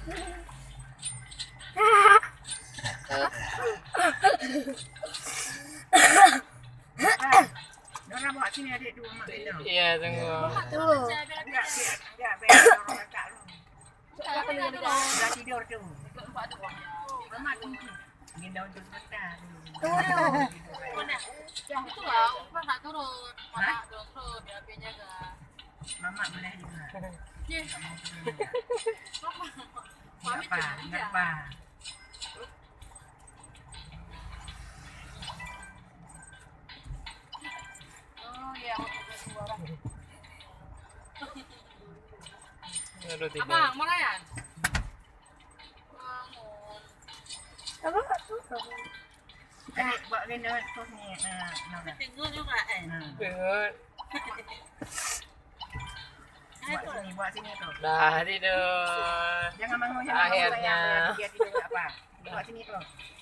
Nora bawa sini adik dua mak benda. Iya, tunggu. Enggak benda orang kakak lu. Dah tidur tu. Mama tunggu. Ni daun tu sebentar. Itulah, Umar tak turun. Mana turun, dia api jaga. Mama boleh juga. Ye. Enggak apa. Oh ya, dua orang. Aduh, tidur. Abang, mana ya? Bangun. Adik bawa benda tu ni. Nora. Tengok juga Tengok. Buat sini tu. Dah tidur. Jangan bangun Akhirnya. Dia tidur apa? Buat sini tu.